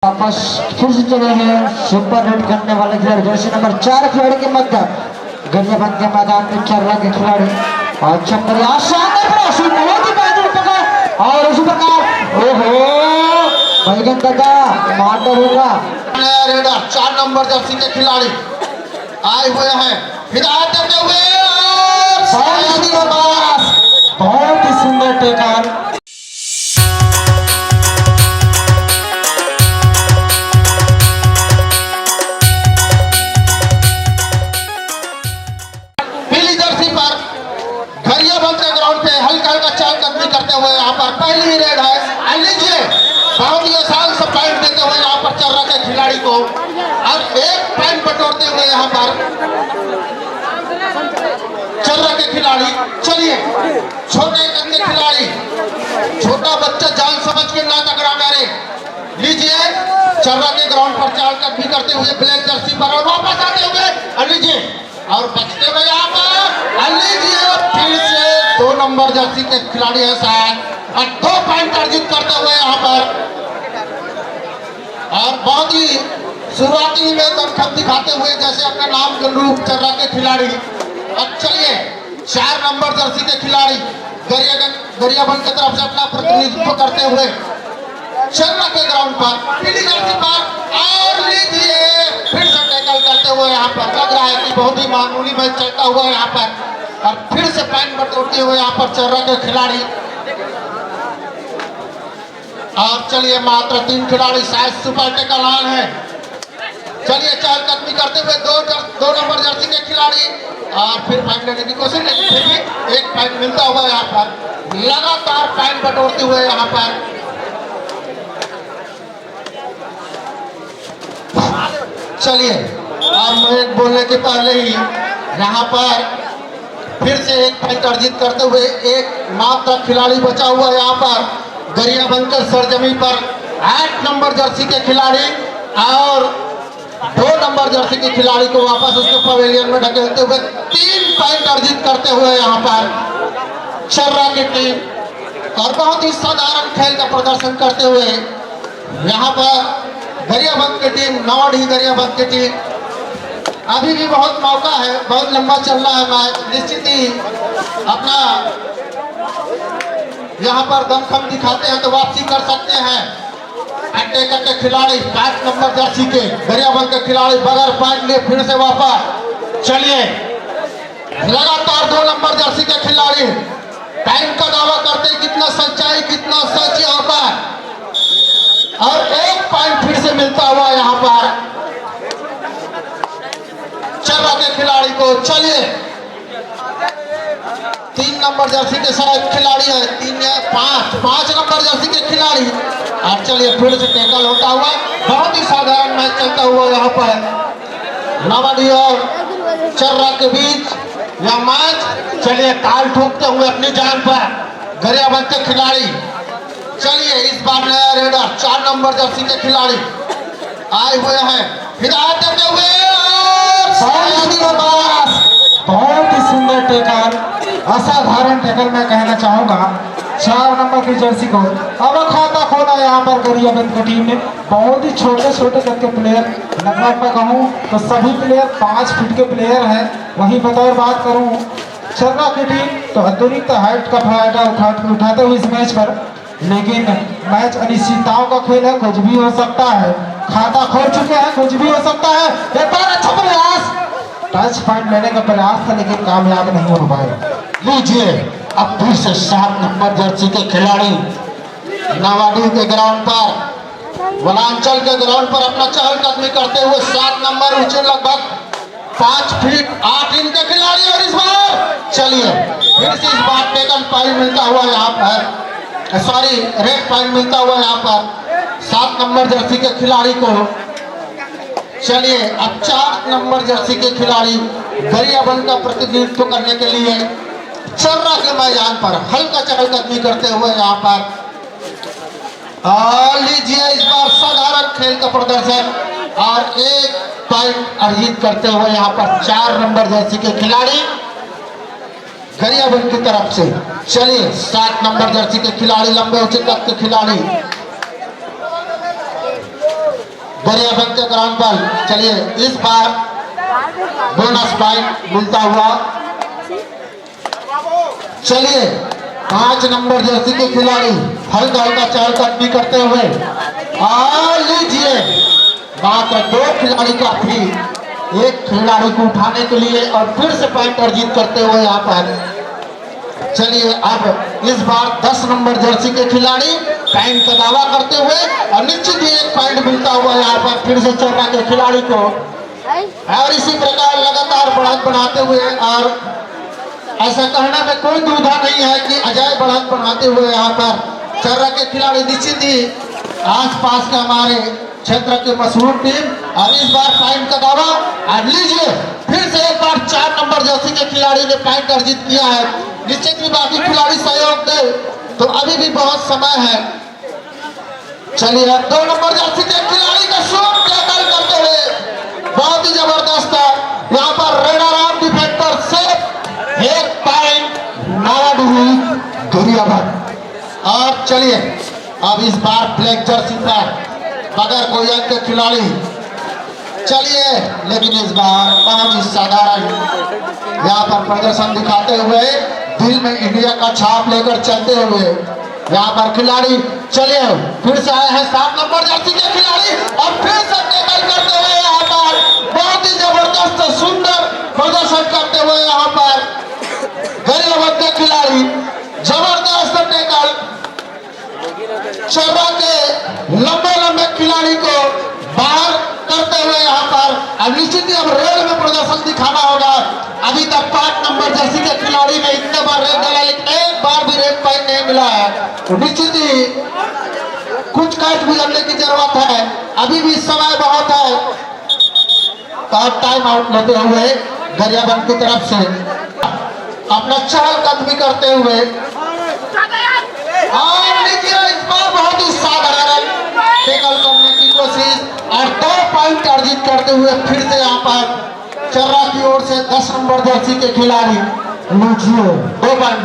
वापस फिर से चलेंगे सुपर हिट करने वाले खिलाड़ी जर्सी नंबर 4 खिलाड़ी के मध्य गरियाबंद के मैदान में चल रहा है खिलाड़ी और चंद्र बहुत ही बेहतरीन पकड़ और उसी प्रकार ओहो बैगन दादा मार्डर होगा 4 नंबर जर्सी के खिलाड़ी आए हुए हैं हिदायत देते हुए बहुत ही सुंदर टेकर करते हुए यहाँ पर पहली ही रेड है। लीजिए बहुत ही आसान सा पॉइंट देते हुए यहाँ पर चल रहा है खिलाड़ी को अब एक पॉइंट बटोरते हुए यहाँ पर चल रहा है खिलाड़ी। चलिए छोटे कद के खिलाड़ी छोटा बच्चा जान समझ के ना टकरा मारे। लीजिए चल रहा के ग्राउंड पर चाल कट भी करते हुए ब्लैक जर्सी पर और वापस आते हुए लीजिए और बचते हुए यहाँ पर लीजिए फिर से 2 नंबर जर्सी के खिलाड़ी है शायद और 2 पॉइंट अर्जित करते हुए यहाँ पर और बहुत ही शुरुआती में दमखम दिखाते हुए जैसे अपने नाम के अनुरूप चल रहा के खिलाड़ी। अब चलिए 4 नंबर जर्सी के खिलाड़ी गरियाबंद की तरफ से अपना प्रतिनिधित्व करते हुए चल रहा के ग्राउंड पर पीली जर्सी पर और लीजिए फिर से टैकल करते हुए यहाँ पर लग रहा है कि बहुत ही मामूली मैच चलता हुआ यहाँ पर और फिर से पॉइंट बटोरते हुए यहाँ पर चल रहा के खिलाड़ी। और चलिए मात्र 3 खिलाड़ी शायद सुपर टैकल ऑन है। चलिए चाल कदमी करते हुए 2 नंबर जर्सी के खिलाड़ी और फिर पॉइंट लेने की कोशिश लेकिन फिर भी एक पॉइंट मिलता हुआ यहाँ पर लगातार पॉइंट बटोरते हुए यहाँ पर चलिए अब मैं बोलने के पहले ही यहाँ पर फिर से एक पॉइंट अर्जित करते हुए एक मात्र खिलाड़ी बचा हुआ यहाँ पर गरियाबंद के सरजमी पर 8 नंबर जर्सी के खिलाड़ी और 2 नंबर जर्सी के खिलाड़ी को वापस उसके पवेलियन में ढकेलते हुए 3 पॉइंट अर्जित करते हुए यहाँ पर चर्रा की टीम और बहुत ही साधारण खेल का प्रदर्शन करते हुए यहाँ पर गरियाबंद की टीम नवाडी गरियाबंद की टीम अभी भी बहुत मौका है। बहुत लंबा चल रहा है मैच निश्चित ही अपना यहाँ पर दमखम दिखाते हैं तो वापसी कर सकते हैं। अटैकर के खिलाड़ी 5 नंबर जर्सी के गरियाबंद के खिलाड़ी बगैर पॉइंट लिए फिर से वापस चलिए लगातार 2 नंबर जर्सी के खिलाड़ी टाइम का दावा करते कितना सच्चाई कितना सच यहाँ पर और एक पॉइंट फिर से मिलता हुआ यहाँ पर चर्रा के खिलाड़ी को। चलिए 3 नंबर जर्सी के साथ खिलाड़ी है 3 या 5 नंबर जर्सी के खिलाड़ी और चलिए फिर से टैकल होता हुआ बहुत ही साधारण मैच चलता हुआ यहाँ पर नवाडी और चर्रा के बीच यह मैच। चलिए ताल ठोकते हुए अपनी जान पर गरियाबंद के खिलाड़ी। चलिए इस बार नया रेडर 4 नंबर जर्सी के खिलाड़ी आए हुए हैं हिदायत देते हुए बहुत ही सुंदर टेकर असाधारण टेकर मैं कहना चाहूंगा 4 नंबर की जर्सी को अब खाता खोला यहाँ पर गरियाबंद की टीम ने। बहुत ही छोटे छोटे करके प्लेयर लगभग मैं कहूँ तो सभी प्लेयर 5 फीट के प्लेयर हैं। वहीं बतौर बात करूँ चर्रा की टीम तो अतिरिक्त हाइट का फायदा उठाते हुए इस मैच पर लेकिन मैच अनिश्चितताओं का खेल है कुछ भी हो सकता है। खाता खोल चुके हैं कुछ भी हो सकता है। एक बार अच्छा प्रयास टच पॉइंट लेने का प्रयास था लेकिन कामयाब नहीं हो पाए। लीजिए अब फिर से 7 नंबर जर्सी के खिलाड़ी नवाडी के ग्राउंड पर वनांचल के ग्राउंड पर अपना चहलकदमी करते हुए 7 नंबर ऊंचे लगभग 5 फीट 8 इंच के खिलाड़ी और इस बार चलिए फिर से इस बार टेकन पॉइंट मिलता हुआ यहाँ पर रेड पॉइंट मिलता हुआ यहाँ पर 7 नंबर जर्सी के खिलाड़ी को। चलिए अब 4 नंबर जर्सी के खिलाड़ी गरियाबंद का प्रतिनिधित्व करने के लिए चर्रा के मैदान पर हल्का चहलकदमी करते हुए यहाँ पर लीजिए इस बार साधारण खेल का प्रदर्शन और एक पॉइंट अर्जित करते हुए यहाँ पर 4 नंबर जर्सी के खिलाड़ी गरियाबंद की तरफ से। चलिए 7 नंबर जर्सी के खिलाड़ी लंबे ऊंचे कद के खिलाड़ी गरियाबंद के ग्राउंड पर। चलिए इस बार बोनस पॉइंट मिलता हुआ। चलिए 5 नंबर जर्सी के खिलाड़ी हल्का हल्का चहलकदमी करते हुए और लीजिए मात्र 2 खिलाड़ी काफी एक खिलाड़ी को उठाने के लिए और फिर से पॉइंट अर्जित करते हुए यहाँ पर। चलिए अब इस बार 10 नंबर जर्सी के खिलाड़ी पॉइंट का दावा करते हुए और निश्चित ही एक पॉइंट मिलता हुआ यहाँ पर फिर से चर्रा के खिलाड़ी को। और इसी प्रकार लगातार बढ़त बढ़ाते हुए और ऐसा कहने में कोई दुविधा नहीं है कि अजय बढ़त बढ़ाते हुए यहाँ पर चर्रा के खिलाड़ी निश्चित ही आसपास के हमारे क्षेत्र की मशहूर टीम। और इस बार पॉइंट का दावा और लीजिए फिर से एक बार 4 नंबर जर्सी के खिलाड़ी ने पॉइंट अर्जित किया है। निश्चित ही बाकी खिलाड़ी सहयोग दे तो अभी भी बहुत समय है। चलिए 2 नंबर जर्सी के खिलाड़ी का शॉट टैकल करते हुए बहुत ही जबरदस्त है यहाँ पर रेडाराम डिफेक्टर से एक पॉइंट नावाडीही गरियाबंद। और चलिए अब इस बार ब्लैक जर्सी पर बगैर कोई अंक के खिलाड़ी। चलिए लेकिन इस बार बहुत ही साधारण यहाँ पर प्रदर्शन दिखाते हुए दिल में इंडिया का छाप लेकर चलते हुए यहाँ पर खिलाड़ी। चलिए फिर से आए हैं 7 नंबर जर्सी के खिलाड़ी और फिर से टैकल करते हुए यहाँ पर बहुत ही जबरदस्त सुंदर प्रदर्शन करते हुए यहाँ पर गरियाबंद के खिलाड़ी। जबरदस्त टैकल चर्रा के लंबे लंबे खिलाड़ी को बाहर करते हुए यहाँ पर। अब निश्चित ही अब रेल में प्रदर्शन दिखाना होगा। अभी तक 5 नंबर जर्सी के खिलाड़ी ने इतने बार रेड डाला लेकिन एक बार भी रेड पॉइंट नहीं मिला है। तो निश्चित ही कुछ कैच गुजरने की जरूरत है। अभी भी समय बहुत है। तो टाइम आउट लेते हुए गरियाबंद की तरफ से अपना चहलकदमी करते हुए और लीजिए इस बार बहुत ही साधारण टैकल करने की कोशिश और 2 पॉइंट अर्जित करते हुए फिर से यहाँ पर चर्रा की ओर से 10 नंबर जर्सी के खिलाड़ी। लीजिए 2 पॉइंट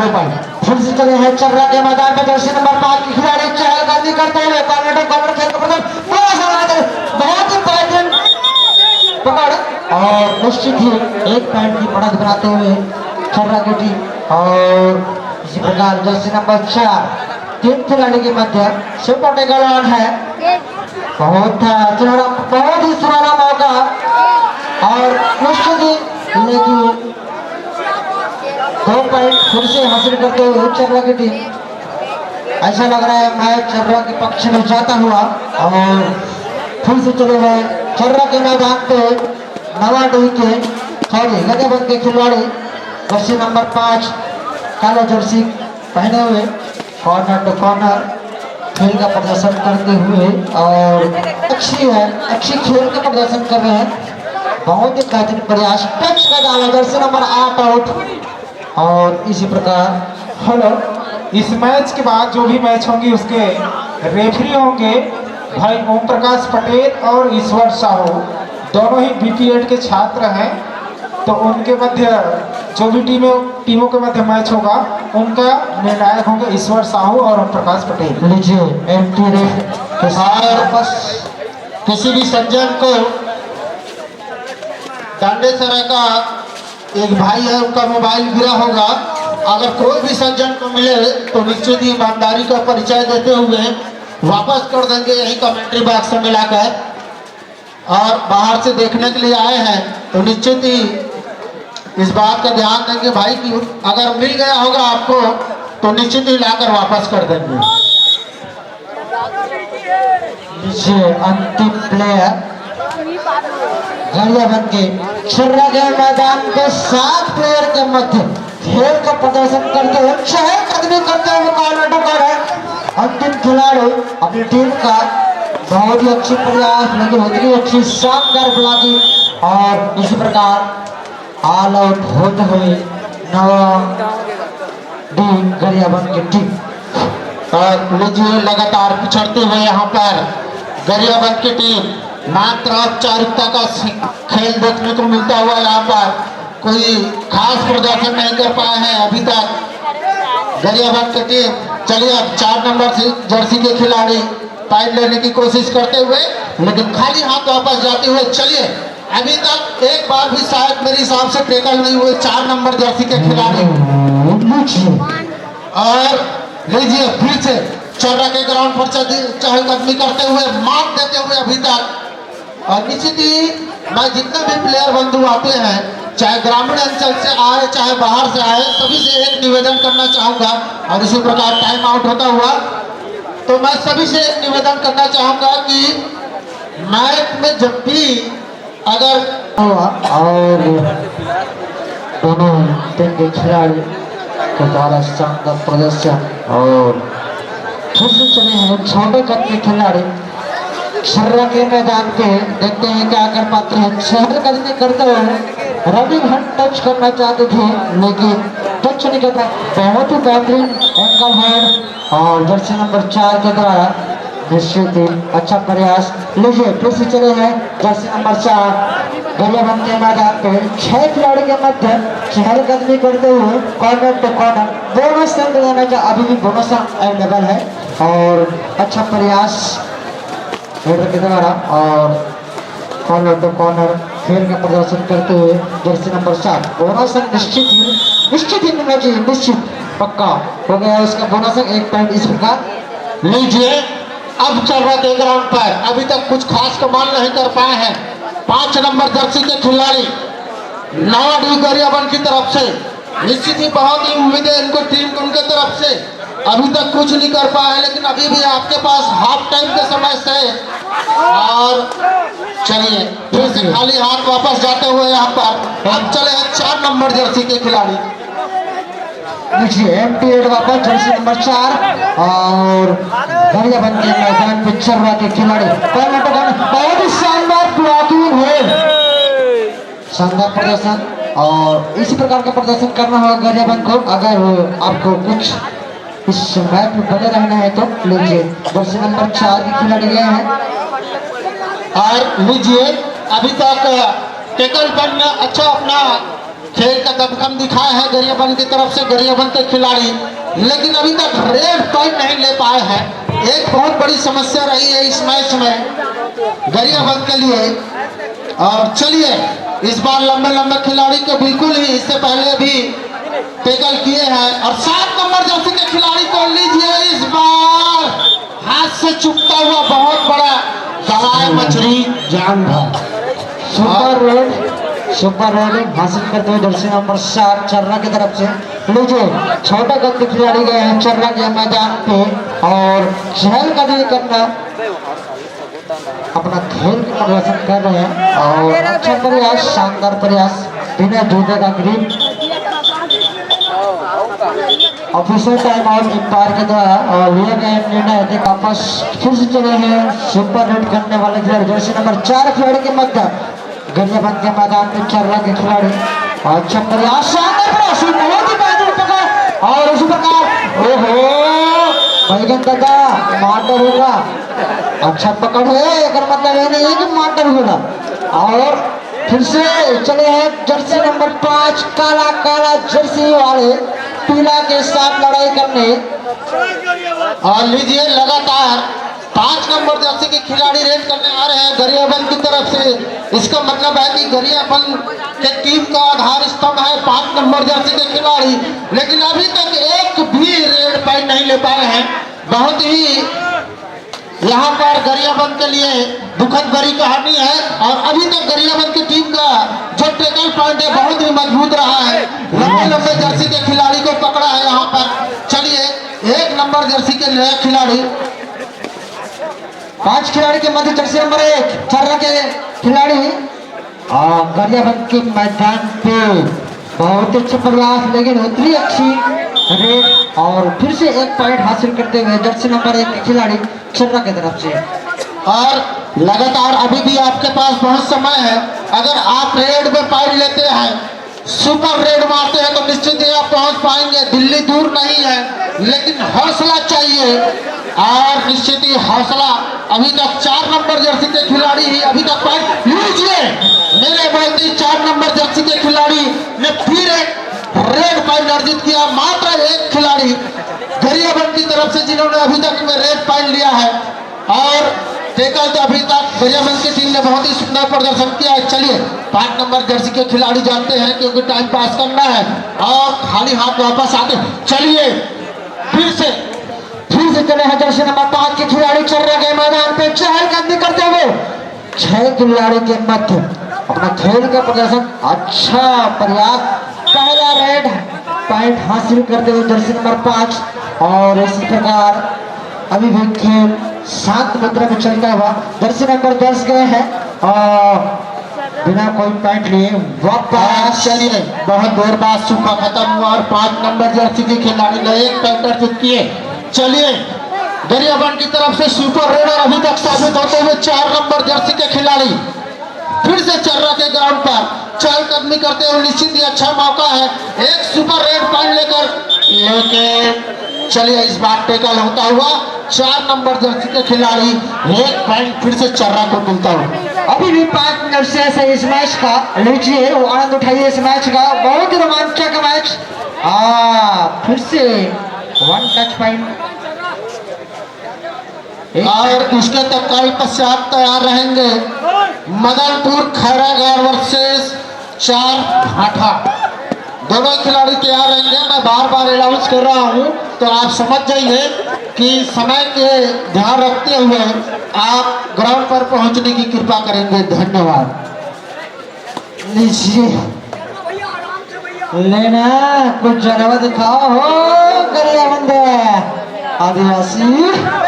फिर से चले हैं चर्रा के मैदान में जर्सी नंबर 5 के खिलाड़ी चहलकदमी करते हुए कॉर्नर खेल का बहुत ही बेहतरीन पकड़ और निश्चित ही 1 पॉइंट की बढ़त बनाते हुए चर्रा की टीम। और इसी प्रकार जर्सी नंबर 4 3 खिलाड़ी के मध्य सुपर टैकल ऑन है। बहुत ही सुनहरा मौका और निश्चित ही लेकिन 2 पॉइंट फिर से हासिल करते हुए चर्रा की टीम। ऐसा लग रहा है मैच चर्रा के पक्ष में जाता हुआ। और फिर से चले गए चर्रा के मैदान पे नवाडीही के गरियाबंद के खिलाड़ी जर्सी नंबर 5 काला जर्सी पहने हुए कॉर्नर टू कॉर्नर खेल का प्रदर्शन करते हुए और अच्छी खेल का प्रदर्शन कर रहे हैं। बहुत ही बेहतरीन प्रयास टच का डाला जर्सी नंबर 8 आउट। और इसी प्रकार हेलो इस मैच के बाद जो भी मैच होंगी उसके रेफरी होंगे भाई ओम प्रकाश पटेल और ईश्वर साहू। दोनों ही BP8 के छात्र हैं। तो उनके मध्य जो भी टीमों के मध्य मैच होगा उनका निर्णायक होंगे ईश्वर साहू और ओम प्रकाश पटेल। लीजिए एंटी रेफ बस किसी भी सज्जन को दांडेसरा का एक भाई है उनका मोबाइल गिरा होगा। अगर कोई भी सज्जन को मिले तो निश्चित ही ईमानदारी का परिचय देते हुए वापस कर देंगे यही कमेंट्री बॉक्स में मिलाकर। और बाहर से देखने के लिए आए हैं तो निश्चित ही इस बात का ध्यान देंगे भाई कि अगर मिल गया होगा आपको तो निश्चित ही लाकर वापस कर देंगे। अंतिम प्लेयर गरियाबंद के चर्रा के मैदान के 7 प्लेयर के मध्य खेल का प्रदर्शन करते हुए चहलकदमी करते हुए अंतिम खिलाड़ी अपनी टीम का बहुत ही अच्छी प्रयास लेकिन उतनी अच्छी शानदार ब्लॉकिंग और इसी प्रकार ऑल आउट होते हुए नवाडीही गरियाबंद की टीम। और लीजिए लगातार पिछड़ते हुए यहाँ पर गरियाबंद की टीम मात्र औपचारिकता का खेल देखने को मिलता हुआ। यहाँ पर कोई खास प्रदर्शन नहीं कर पाए हैं अभी तक गरियाबंद की टीम। चलिए अब 4 नंबर जर्सी के खिलाड़ी पॉइंट लेने की कोशिश करते हुए लेकिन खाली हाथ वापस जाते हुए। चलिए, अभी तक एक बार भी शायद मेरे हिसाब से टैकल नहीं हुए 4 नंबर जर्सी के खिलाड़ी। और लीजिए फिर से चर्रा के ग्राउंड पर चहलकदमी करते हुए, मात देते हुए अभी तक। और निश्चित ही मैं जितने भी प्लेयर बंधु आते हैं, चाहे ग्रामीण अंचल से आए चाहे बाहर से आए, सभी से एक निवेदन करना चाहूंगा। और इसी प्रकार टाइम आउट होता हुआ तो मैं सभी से एक निवेदन करना चाहूंगा कि मैच में जब भी अगर और दोनों टीम के खिलाड़ी के द्वारा शानदार प्रदर्शन और फिर से चले हैं छोटे कद के खिलाड़ी छर्रा के मैदान पे। देखते हैं क्या कर पाते हैं। चहलकदमी करते हुए रनिंग हंट टच करना चाहते थे लेकिन टच नहीं करता। बहुत ही बेहतरीन एंकल हेड और जर्सी नंबर 4 के द्वारा निश्चित ही अच्छा प्रयास। लीजिए फिर से चले हैं जर्सी नंबर 4 गरियाबंद के मैदान पे 6 खिलाड़ी के मध्य चहलकदमी करते हुए corner to corner bonus run देने का अभी भी बोनस अवेलेबल है और अच्छा प्रयास हेडर के द्वारा और कॉर्नर टू कॉर्नर खेल का प्रदर्शन करते हुए जर्सी नंबर 7 बोनस निश्चित ही मिलना चाहिए। निश्चित पक्का हो गया उसका बोनस 1 पॉइंट। इस प्रकार लीजिए, अब चल रहा है ग्राउंड पर, अभी तक कुछ खास कमाल नहीं कर पाए हैं 5 नंबर जर्सी के खिलाड़ी नवाडी गरियाबंद की तरफ से। निश्चित ही बहुत ही उम्मीद है इनको टीम उनके तरफ से। अभी तक कुछ नहीं कर पाए हैं, लेकिन अभी भी आपके पास हाफ टाइम के समय से। और चलिए फिर से खाली हाथ वापस जाते हुए यहाँ पर अब चले हैं 4 नंबर जर्सी के खिलाड़ी। एमटी वापस जर्सी नंबर 4 और गरियाबंद के मैदान पे चर्रा के खिलाड़ी बहुत ही शानदार ब्लॉकिंग है, शानदार प्रदर्शन। और इसी प्रकार का प्रदर्शन करना होगा गरियाबंद को अगर आपको कुछ इस मैच में बने रहना है तो। लीजिए जर्सी नंबर 4 के खिलाड़ी गए हैं और लीजिए अभी तक टेकल बन अच्छा अपना खेल का दमखम दिखाया है गरियाबंद की तरफ से गरियाबंद के खिलाड़ी, लेकिन अभी तक रेड पॉइंट नहीं ले पाए हैं। एक बहुत बड़ी समस्या रही है इस मैच में गरियाबंद के लिए। और चलिए इस बार लंबे लंबे खिलाड़ी को बिल्कुल ही इससे पहले भी टेकल किए हैं। और 7 नंबर जर्सी के खिलाड़ी को लीजिए इस बार हाथ से चुपता हुआ बहुत बड़ा दवाई मछली जान सुपर रेड हासिल करते हुए जर्सी नंबर 7 चर्रा की तरफ से। लीजिए छोटे कद के खिलाड़ी गए हैं चर्रा के मैदान पे और चहलकदमी करना अपना खेल का प्रदर्शन कर रहे हैं और अच्छा प्रयास, शानदार प्रयास। बिना जूते का green official time out umpire के द्वारा और लिए गए निर्णय थे। वापस फिर से चले हैं सुपर रेड करने वाले खिलाड़ी जर्सी नंबर 4 खिलाड़ी के मध्य गरियाबंद के मैदान में चर्रा के खिलाड़ी। अच्छा प्रयास, शानदार प्रयास, बहुत ही बेहतरीन पकड़। और उसी प्रकार ओहो बैगन दादा मार्टर होगा, अच्छा पकड़ है, एक मतलब ये नहीं है कि मार्टर होगा। और फिर से चले हैं जर्सी नंबर 5 काला काला जर्सी वाले पीला के साथ लड़ाई करने। और लीजिए लगातार 5 नंबर जर्सी के खिलाड़ी रेड करने आ रहे हैं गरियाबंद की तरफ से। इसका मतलब है कि गरियाबंद के टीम का आधार स्तंभ है 5 नंबर जर्सी के खिलाड़ी, लेकिन अभी तक एक भी रेड पॉइंट नहीं ले पाए हैं। बहुत ही यहाँ पर गरियाबंद के लिए दुखद भरी कहानी है। और अभी तक गरियाबंद की टीम का जो टेकल पॉइंट है बहुत ही मजबूत रहा है। लंबे लंबे जर्सी के खिलाड़ी को पकड़ा है यहाँ पर। चलिए 1 नंबर जर्सी के नया खिलाड़ी 5 खिलाड़ी के मध्य जर्सी नंबर 1 चर्रा के खिलाड़ी गरियाबंद के मैदान पे बहुत अच्छा प्रयास, लेकिन उतनी अच्छी रेड और फिर से 1 पॉइंट हासिल करते हुए जर्सी नंबर 1 के खिलाड़ी चर्रा की तरफ से। और लगातार अभी भी आपके पास बहुत समय है। अगर आप रेड में पॉइंट लेते हैं, सुपर रेड मारते हैं तो निश्चित ही आप पहुंच पाएंगे। दिल्ली दूर नहीं है, लेकिन हौसला चाहिए। और निश्चित ही हौसला अभी तक 4 नंबर जर्सी के खिलाड़ी ही अभी तक पॉइंट लीजिए। मेरे बोलते 4 नंबर जर्सी के खिलाड़ी ने फिर एक रेड पॉइंट अर्जित किया। मात्र 1 खिलाड़ी गरियाबंद की तरफ से जिन्होंने अभी तक में रेड पॉइंट लिया है। और टेकल तो अभी तक गरियाबंद की टीम ने बहुत ही सुंदर प्रदर्शन किया है। चलिए 5 नंबर जर्सी के खिलाड़ी जानते हैं क्योंकि टाइम पास करना है और खाली हाथ वापस आते। चलिए फिर से चले हैं जर्सी नंबर 5 के खिलाड़ी चल रहे हैं मैदान पे चहलकदमी करते हुए। 6 खिलाड़ी के मध्य अपना खेल का प्रदर्शन अच्छा पर्याप्त पहला रेड पॉइंट हासिल करते हुए जर्सी नंबर 5। और इसी प्रकार अभी भी खेल शांत मुद्रा में चलता हुआ जर्सी नंबर 10 गए हैं और बिना कोई पॉइंट लिए वापस। चलिए बहुत देर बाद सूखा खत्म हुआ और 5 नंबर जर्सी के खिलाड़ी ने एक पॉइंट अर्जित किए। चलिए गरियाबंद की तरफ से सुपर रेडर अभी तक साबित होते हुए 4 नंबर जर्सी के खिलाड़ी फिर से चर्रा के ग्राउंड पर चहलकदमी करते हुए। निश्चित ही अच्छा मौका है एक सुपर रेड पॉइंट लेकर चलिए इस बार टेकल होता हुआ 4 नंबर जर्सी के खिलाड़ी एक पॉइंट फिर से चर्रा को मिलता हुआ। अभी भी 5 मिनट से इस मैच का लीजिए आनंद उठाइए इस मैच का बहुत ही रोमांचक मैच। फिर से 1 टच पॉइंट और इसके तत्काल पश्चात तैयार रहेंगे मदनपुर खैरागढ़ वर्सेस 4 भाठा। दोनों खिलाड़ी तैयार रहेंगे। मैं बार बार अनाउंस कर रहा हूं तो आप समझ जाइए कि समय के ध्यान रखते हुए आप ग्राउंड पर पहुंचने की कृपा करेंगे। धन्यवाद। लीजिए लेना कुछ जगह दिखाओ हो गरियाबंद आदिवासी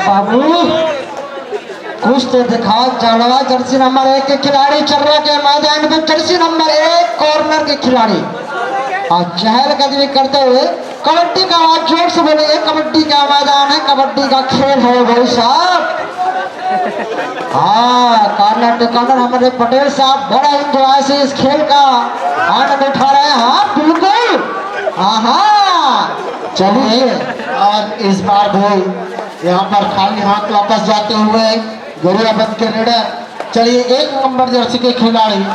बाबू कुछ तो दिखाओ जड़वा। जर्सी नंबर 1 के खिलाड़ी चर्रा के मैदान में जर्सी नंबर 1 कॉर्नर के खिलाड़ी और चहलकदमी करते हुए कबड्डी का आवाज जोर से बोलिए। कबड्डी का मैदान है कबड्डी का खेल है भाई साहब। कॉर्नर टू कॉर्नर हमारे पटेल साहब बड़ा इंजॉय से इस खेल का आनंद उठा रहे हैं। हाँ बिल्कुल चलिए और इस बार भी यहाँ पर खाली हाथ वापस जाते हुए गरियाबंद के रेडर। चलिए 1 नंबर जर्सी के खिलाड़ी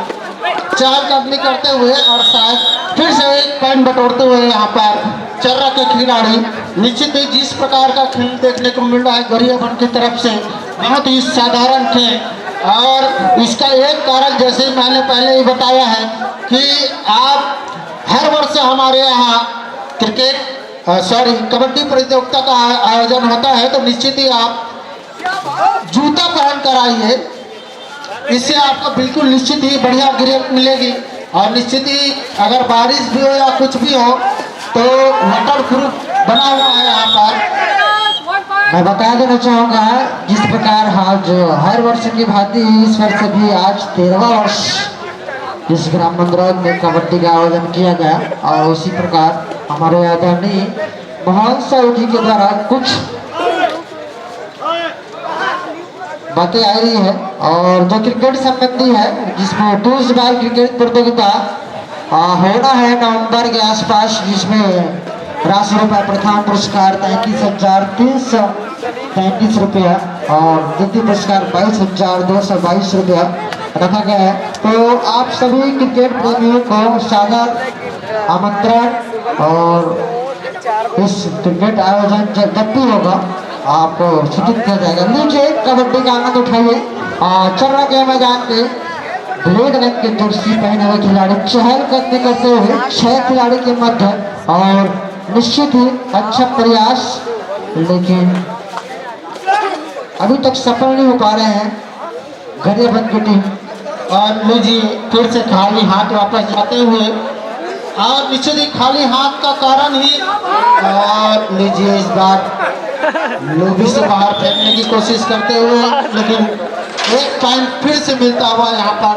चहलकदमी करते हुए और शायद फिर से एक पॉइंट बटोरते हुए यहाँ पर चर्रा के खिलाड़ी। निश्चित ही जिस प्रकार का खेल देखने को मिल रहा है गरियाबंद की तरफ से बहुत ही साधारण खेल और इसका एक कारण जैसे मैंने पहले ही बताया है कि आप हर वर्ष हमारे यहाँ कबड्डी प्रतियोगिता का आयोजन होता है तो निश्चित ही आप जूता पहन कर आइए। इससे आपको बिल्कुल निश्चित ही बढ़िया ग्रिप मिलेगी और निश्चित ही अगर बारिश भी हो या कुछ भी हो तो वाटर प्रूफ बना हुआ है यहाँ पर। मैं बता देना चाहूँगा जिस प्रकार आज हर वर्ष की भांति इस वर्ष भी आज 13वां वर्ष इस ग्राम मंदिर में कबड्डी का आयोजन किया गया और उसी प्रकार हमारे आदरणीय मोहन साहू जी के द्वारा कुछ बातें आ रही है और जो क्रिकेट संबंधी है जिसमें 2 बार क्रिकेट प्रतियोगिता होना है नवंबर के आसपास जिसमें राशि रुपये प्रथम पुरस्कार 33,333 रुपया और द्वितीय पुरस्कार 22,222 रुपया रखा गया है। तो आप सभी क्रिकेट प्रेमियों को सादर आमंत्रण और इस क्रिकेट आयोजन जब भी होगा आपको सूचित किया जाएगा। नीचे कबड्डी का आनंद उठाइए और चर्रा के मैदान पे ब्लैक रंग के जर्सी पहने हुए खिलाड़ी चहलकदमी करते हुए 6 खिलाड़ी के मध्य और निश्चित ही अच्छा प्रयास लेकिन अभी तक सफल नहीं हो पा रहे हैं गरियाबंद की टीम। और लीजिए फिर से खाली हाथ वापस जाते हुए और निश्चित ही खाली हाथ का कारण ही और लीजिए इस बार लोभी से बाहर फेंकने की कोशिश करते हुए लेकिन एक पॉइंट फिर से मिलता हुआ यहाँ पर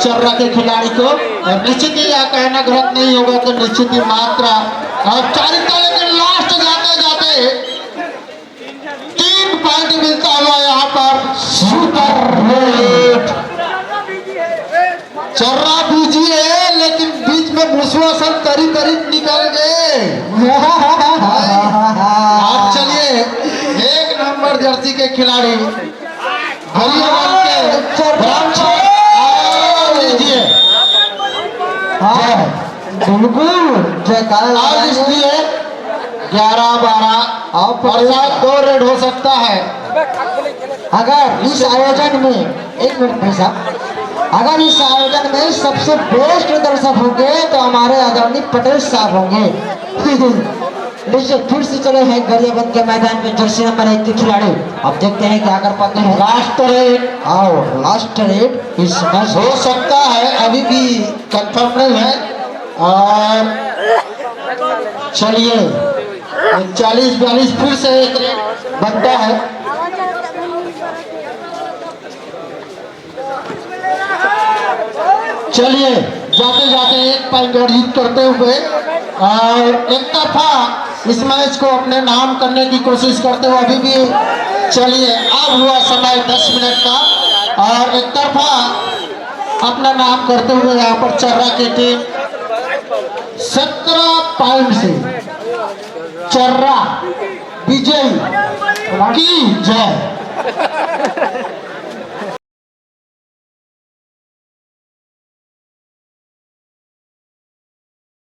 चर्रा के खिलाड़ी को। और निश्चित ही यह कहना गलत नहीं होगा कि निश्चित ही मात्रा औपचारिकता लेकिन लास्ट जाते जाते 3 पॉइंट मिलता हुआ यहाँ पर सुपर रेड। चर्रा बीजी है लेकिन बीच में भुसवा सब तरी निकल गए। आप चलिए 1 नंबर जर्सी के खिलाड़ी लीजिए बिल्कुल इसलिए 11-12 और 2 रेड हो सकता है। अगर इस आयोजन में एक मिनट भाई साहब, अगर इस आयोजन में सबसे बेस्ट दर्शक होंगे तो हमारे आदरणीय पटेल साहब होंगे। लीजिए फिर से चले हैं गरियाबंद के मैदान में जर्सी नंबर 1 के खिलाड़ी। अब देखते हैं क्या कर पाते हैं। लास्ट रेड आओ लास्ट रेड इस मैच हो सकता है, अभी भी कंफर्म नहीं है। और चलिए 40-42 फिर से एक रेड बनता है। चलिए जाते जाते एक पॉइंट अर्जित करते हुए और एक तरफा इस मैच को अपने नाम करने की कोशिश करते हुए अभी भी चलिए अब हुआ समय 10 मिनट का और एक तरफा अपना नाम करते हुए यहाँ पर चर्रा की टीम 17 पॉइंट से चर्रा विजयी की जय।